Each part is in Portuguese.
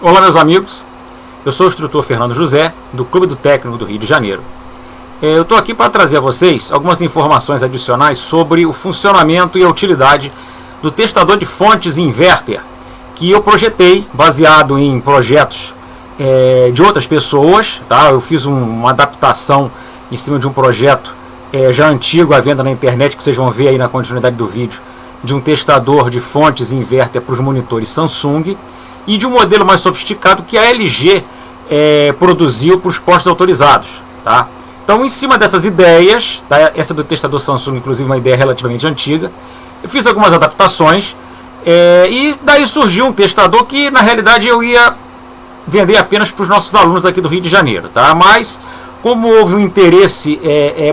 Olá, meus amigos, eu sou o instrutor Fernando José, do Clube do Técnico do Rio de Janeiro. Eu estou aqui para trazer a vocês algumas informações adicionais sobre o funcionamento e a utilidade do testador de fontes inverter, que eu projetei baseado em projetos de outras pessoas. Tá? Eu fiz uma adaptação em cima de um projeto já antigo à venda na internet, que vocês vão ver aí na continuidade do vídeo, de um testador de fontes inverter para os monitores Samsung, e de um modelo mais sofisticado que a LG produziu para os postos autorizados. Tá? Então, em cima dessas ideias, tá? Essa do testador Samsung, inclusive, uma ideia relativamente antiga, eu fiz algumas adaptações, e daí surgiu um testador que, na realidade, eu ia vender apenas para os nossos alunos aqui do Rio de Janeiro. Tá? Mas, como houve um interesse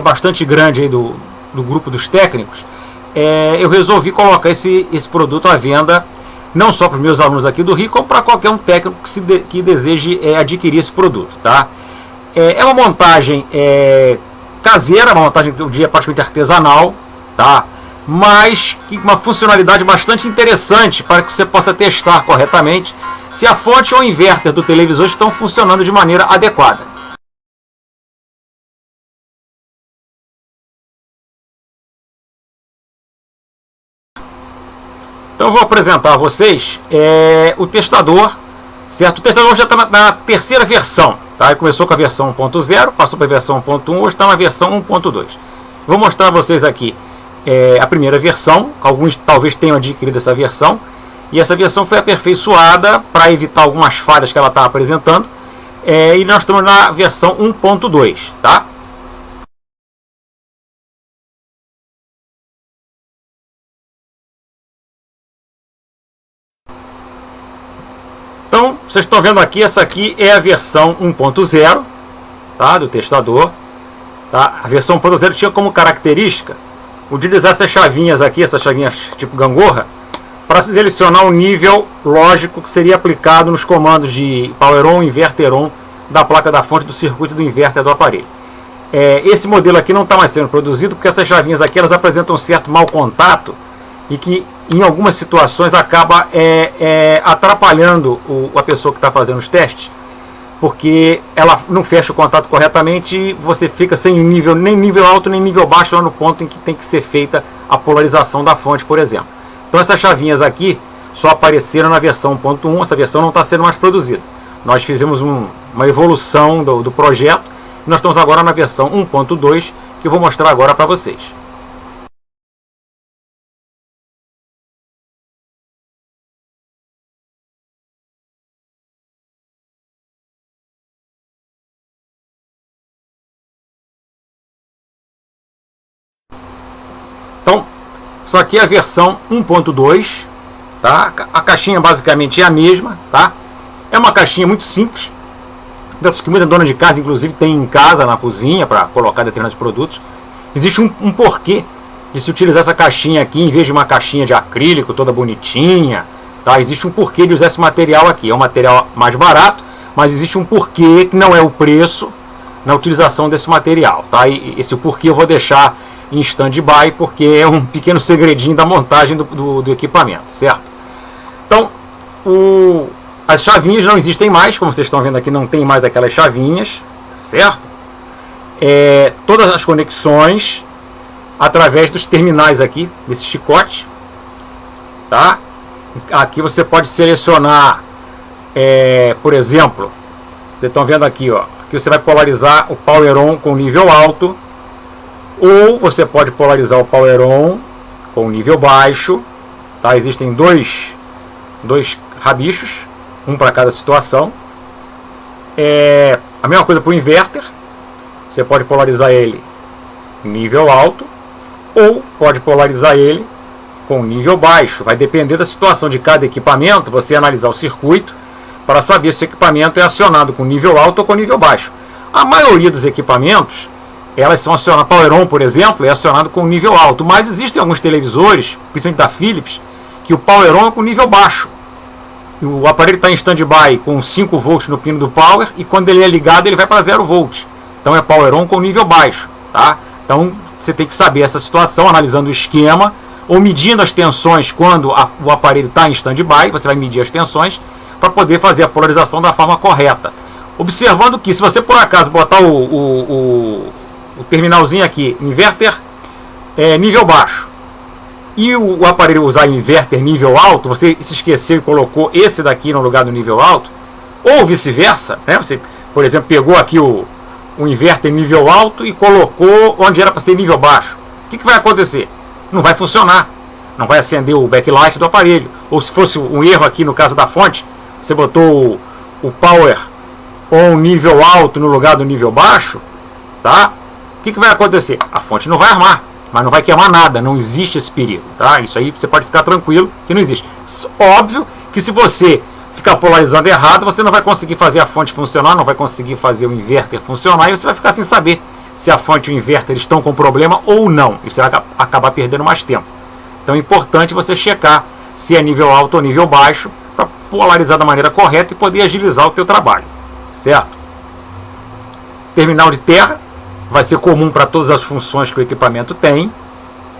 bastante grande aí do grupo dos técnicos, eu resolvi colocar esse produto à venda não só para os meus alunos aqui do Rio, como para qualquer um técnico que deseje adquirir esse produto. Tá? É uma montagem caseira, uma montagem que eu diria praticamente artesanal, tá? Mas com uma funcionalidade bastante interessante para que você possa testar corretamente se a fonte ou o inverter do televisor estão funcionando de maneira adequada. Então eu vou apresentar a vocês o testador, certo? O testador já está na terceira versão, tá? Ele começou com a versão 1.0, passou para a versão 1.1, hoje está na versão 1.2. Vou mostrar a vocês aqui a primeira versão. Alguns talvez tenham adquirido essa versão, e essa versão foi aperfeiçoada para evitar algumas falhas que ela está apresentando, e nós estamos na versão 1.2, tá? Então, vocês estão vendo aqui, essa aqui é a versão 1.0, tá, do testador. Tá? A versão 1.0 tinha como característica utilizar essas chavinhas aqui, essas chavinhas tipo gangorra, para selecionar o nível lógico que seria aplicado nos comandos de power on, inverter on da placa da fonte, do circuito do inverter do aparelho. Esse modelo aqui não está mais sendo produzido porque essas chavinhas aqui elas apresentam um certo mau contato e que em algumas situações acaba atrapalhando a pessoa que está fazendo os testes, porque ela não fecha o contato corretamente e você fica sem nível, nem nível alto nem nível baixo lá no ponto em que tem que ser feita a polarização da fonte, por exemplo. Então essas chavinhas aqui só apareceram na versão 1.1, essa versão não está sendo mais produzida. Nós fizemos uma evolução do projeto e nós estamos agora na versão 1.2, que eu vou mostrar agora para vocês. Então, isso aqui é a versão 1.2, tá? A caixinha basicamente é a mesma, tá? É uma caixinha muito simples, dessas que muita dona de casa, inclusive, tem em casa, na cozinha, para colocar determinados produtos. Existe um porquê de se utilizar essa caixinha aqui, em vez de uma caixinha de acrílico, toda bonitinha, tá? Existe um porquê de usar esse material aqui. É um material mais barato, mas existe um porquê que não é o preço na utilização desse material, tá? E esse porquê eu vou deixar em stand-by, porque é um pequeno segredinho da montagem do equipamento, certo? Então, as chavinhas não existem mais, como vocês estão vendo aqui, não tem mais aquelas chavinhas, certo? Todas as conexões através dos terminais aqui, desse chicote, tá? Aqui você pode selecionar, por exemplo, vocês estão vendo aqui, ó, aqui você vai polarizar o power on com nível alto, ou você pode polarizar o power on com nível baixo, tá? Existem dois rabichos, um para cada situação. A mesma coisa para o inverter, você pode polarizar ele nível alto, ou pode polarizar ele com nível baixo. Vai depender da situação de cada equipamento, você analisar o circuito para saber se o equipamento é acionado com nível alto ou com nível baixo. A maioria dos equipamentos, elas são acionadas, Power On, por exemplo, é acionado com nível alto, mas existem alguns televisores, principalmente da Philips, que o Power On é com nível baixo. O aparelho está em stand-by com 5 volts no pino do power, e quando ele é ligado ele vai para 0 volt. Então é Power On com nível baixo, tá? Então você tem que saber essa situação, analisando o esquema, ou medindo as tensões quando o aparelho está em stand-by, você vai medir as tensões, para poder fazer a polarização da forma correta. Observando que se você por acaso botar o terminalzinho aqui, inverter nível baixo, e o aparelho usar inverter nível alto, você se esqueceu e colocou esse daqui no lugar do nível alto, ou vice-versa, né? Você, por exemplo, pegou aqui o inverter nível alto e colocou onde era para ser nível baixo. O que vai acontecer? Não vai funcionar. Não vai acender o backlight do aparelho. Ou se fosse um erro aqui no caso da fonte, você botou o power on nível alto no lugar do nível baixo, tá? O que vai acontecer? A fonte não vai armar, mas não vai queimar nada. Não existe esse perigo, tá? Isso aí você pode ficar tranquilo que não existe. Óbvio que se você ficar polarizando errado, você não vai conseguir fazer a fonte funcionar, não vai conseguir fazer o inverter funcionar, e você vai ficar sem saber se a fonte e o inverter estão com problema ou não. E você vai acabar perdendo mais tempo. Então é importante você checar se é nível alto ou nível baixo, para polarizar da maneira correta e poder agilizar o teu trabalho, certo? Terminal de terra vai ser comum para todas as funções que o equipamento tem,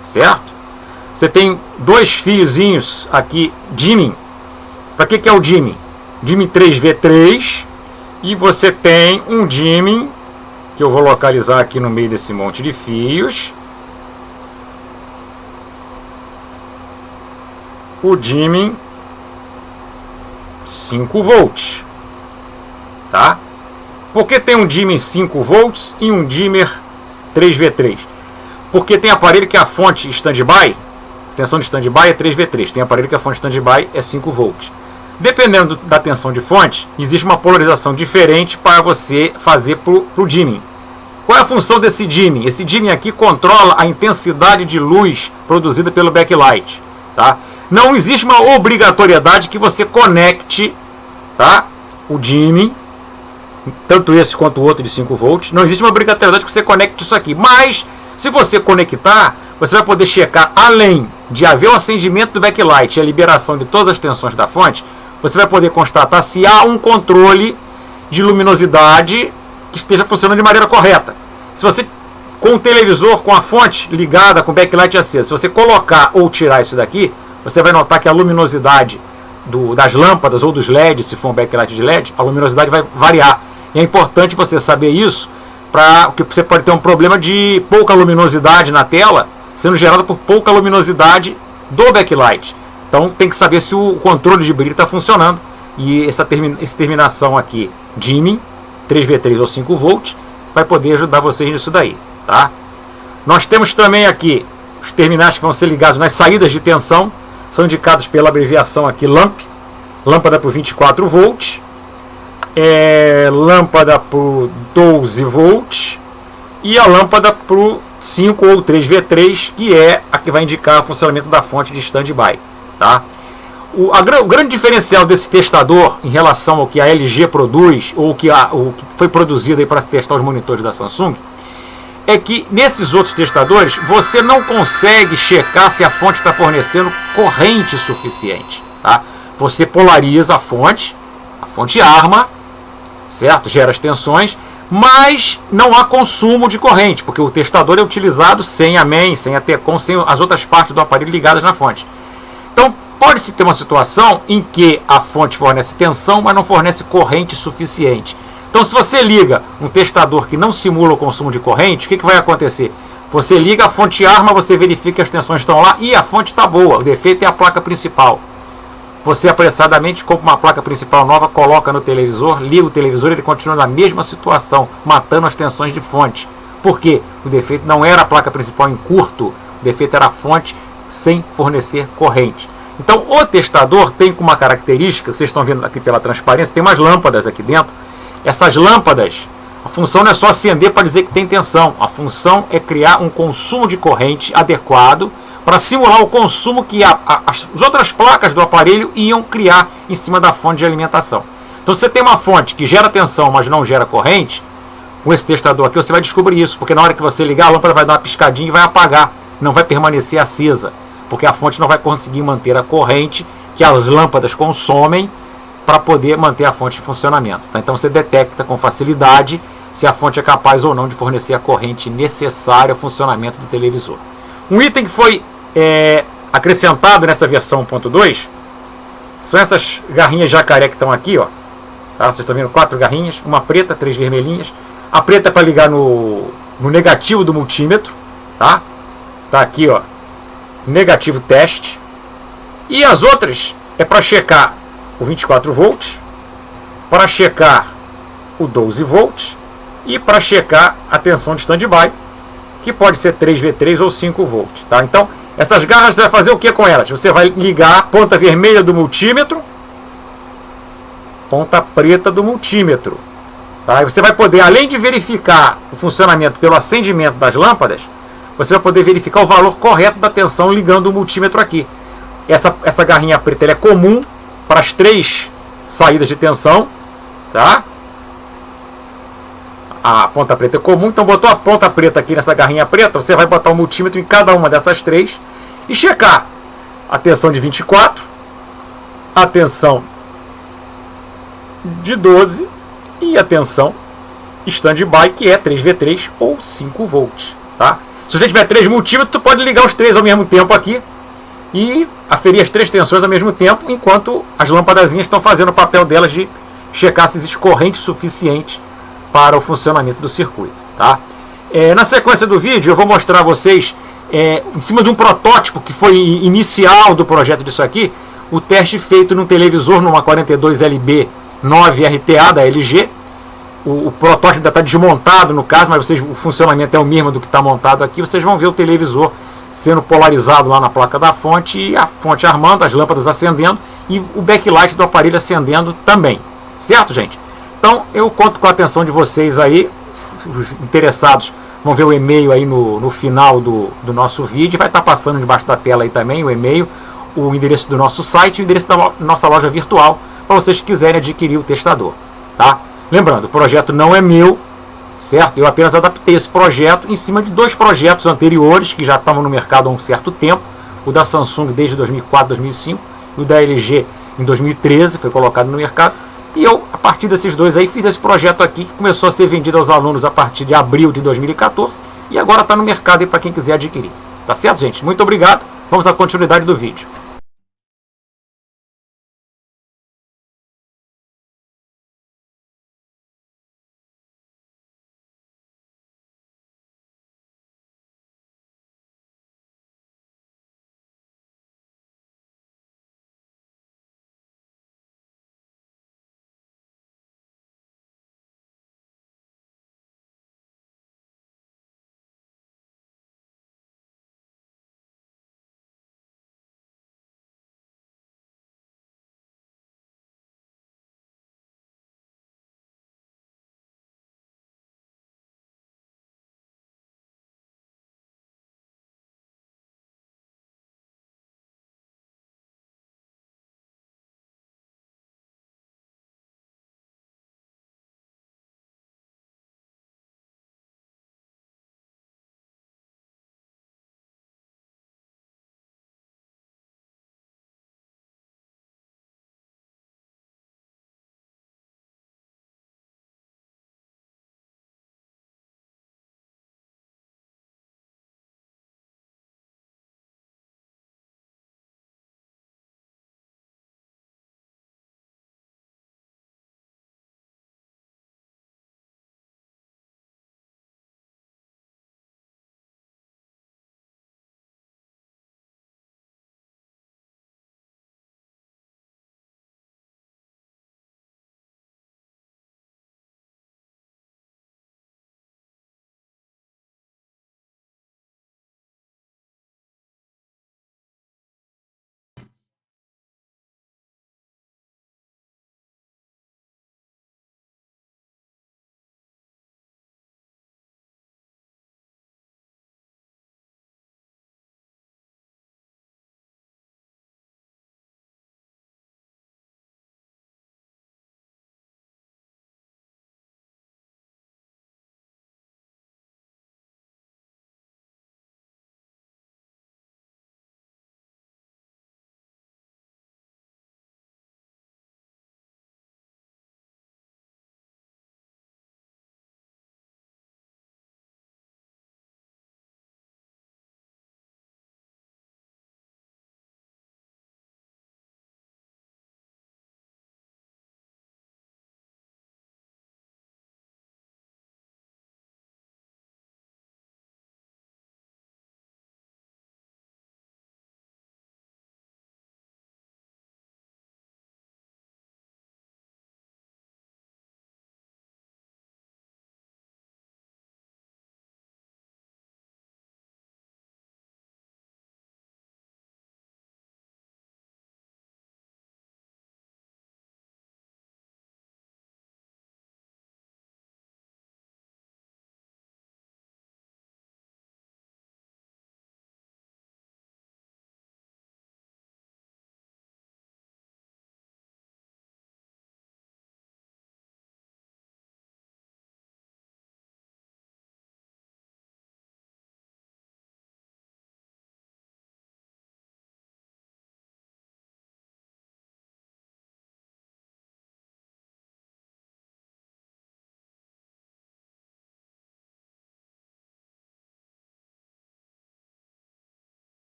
certo? Você tem dois fiozinhos aqui dimming. Para que é o dimming? Dimming 3V3, e você tem um dimming que eu vou localizar aqui no meio desse monte de fios. O dimming 5 volts, tá? Por que tem um dimmer 5 volts e um dimmer 3V3? Porque tem aparelho que a fonte standby, tensão de standby é 3V3, tem aparelho que a fonte standby é 5 volts. Dependendo da tensão de fonte, existe uma polarização diferente para você fazer para o dimming. Qual é a função desse dimming? Esse dimming aqui controla a intensidade de luz produzida pelo backlight, tá? Não existe uma obrigatoriedade que você conecte, tá, o dimming, tanto esse quanto o outro de 5 volts. Não existe uma obrigatoriedade que você conecte isso aqui. Mas, se você conectar, você vai poder checar, além de haver o acendimento do backlight e a liberação de todas as tensões da fonte, você vai poder constatar se há um controle de luminosidade que esteja funcionando de maneira correta. Se você, com o televisor, com a fonte ligada, com o backlight aceso, se você colocar ou tirar isso daqui, você vai notar que a luminosidade das lâmpadas ou dos LEDs, se for um backlight de LED, a luminosidade vai variar. E é importante você saber isso, porque você pode ter um problema de pouca luminosidade na tela, sendo gerado por pouca luminosidade do backlight. Então tem que saber se o controle de brilho está funcionando. E essa terminação aqui, dimming, 3V3 ou 5 volts, vai poder ajudar vocês nisso daí, tá? Nós temos também aqui os terminais que vão ser ligados nas saídas de tensão, são indicados pela abreviação aqui LAMP, lâmpada por 24 volts, lâmpada por 12 volts e a lâmpada por 5 ou 3V3, que é a que vai indicar o funcionamento da fonte de standby, tá? O grande diferencial desse testador em relação ao que a LG produz, ou o que foi produzido para testar os monitores da Samsung, é que nesses outros testadores você não consegue checar se a fonte está fornecendo corrente suficiente, tá? Você polariza a fonte arma, certo? Gera as tensões, mas não há consumo de corrente, porque o testador é utilizado sem a main, sem a TECOM, sem as outras partes do aparelho ligadas na fonte. Então pode-se ter uma situação em que a fonte fornece tensão, mas não fornece corrente suficiente. Então, se você liga um testador que não simula o consumo de corrente, o que vai acontecer? Você liga a fonte arma, você verifica que as tensões estão lá e a fonte está boa. O defeito é a placa principal. Você apressadamente compra uma placa principal nova, coloca no televisor, liga o televisor e ele continua na mesma situação, matando as tensões de fonte. Por quê? O defeito não era a placa principal em curto, o defeito era a fonte sem fornecer corrente. Então, o testador tem como uma característica, vocês estão vendo aqui pela transparência, tem umas lâmpadas aqui dentro. Essas lâmpadas, a função não é só acender para dizer que tem tensão. A função é criar um consumo de corrente adequado para simular o consumo que as outras placas do aparelho iam criar em cima da fonte de alimentação. Então, se você tem uma fonte que gera tensão, mas não gera corrente, com esse testador aqui você vai descobrir isso, porque na hora que você ligar, a lâmpada vai dar uma piscadinha e vai apagar, não vai permanecer acesa, porque a fonte não vai conseguir manter a corrente que as lâmpadas consomem para poder manter a fonte em funcionamento, tá? Então você detecta com facilidade se a fonte é capaz ou não de fornecer a corrente necessária ao funcionamento do televisor. Um item que foi acrescentado nessa versão 1.2 São essas garrinhas jacaré que estão aqui, ó. Tá? Vocês estão vendo 4 garrinhas, uma preta, 3 vermelhinhas. A preta é para ligar no negativo do multímetro, tá? Tá aqui, ó, negativo teste. E as outras é para checar o 24 volts, para checar o 12 volts e para checar a tensão de standby, que pode ser 3V3 ou 5 volts, tá? Então, essas garras você vai fazer o que com elas? Você vai ligar a ponta vermelha do multímetro, ponta preta do multímetro. Tá? E você vai poder, além de verificar o funcionamento pelo acendimento das lâmpadas, você vai poder verificar o valor correto da tensão ligando o multímetro aqui. Essa garrinha preta ela é comum para as 3 saídas de tensão. Tá? A ponta preta é comum, então botou a ponta preta aqui nessa garrinha preta, você vai botar o multímetro em cada uma dessas 3 e checar a tensão de 24, a tensão de 12 e a tensão standby, que é 3V3 ou 5 volts, tá? Se você tiver 3 multímetros, tu pode ligar os 3 ao mesmo tempo aqui e aferir as 3 tensões ao mesmo tempo, enquanto as lâmpadazinhas estão fazendo o papel delas de checar se existe corrente suficiente para o funcionamento do circuito, tá? Na sequência do vídeo eu vou mostrar a vocês, em cima de um protótipo que foi inicial do projeto disso aqui, o teste feito num televisor, numa 42LB 9RTA da LG. O protótipo ainda está desmontado no caso, mas o funcionamento é o mesmo do que está montado aqui. Vocês vão ver o televisor sendo polarizado lá na placa da fonte, e a fonte armando, as lâmpadas acendendo e o backlight do aparelho acendendo também, certo, gente? Então eu conto com a atenção de vocês aí. Os interessados vão ver o e-mail aí no final do nosso vídeo, vai estar passando debaixo da tela aí também o e-mail, o endereço do nosso site, o endereço da nossa loja virtual, para vocês que quiserem adquirir o testador, tá? Lembrando, o projeto não é meu, certo? Eu apenas adaptei esse projeto em cima de 2 projetos anteriores que já estavam no mercado há um certo tempo, o da Samsung desde 2004, 2005, e o da LG em 2013 foi colocado no mercado, e eu, a partir desses 2 aí, fiz esse projeto aqui que começou a ser vendido aos alunos a partir de abril de 2014 e agora está no mercado aí para quem quiser adquirir. Tá certo, gente? Muito obrigado. Vamos à continuidade do vídeo.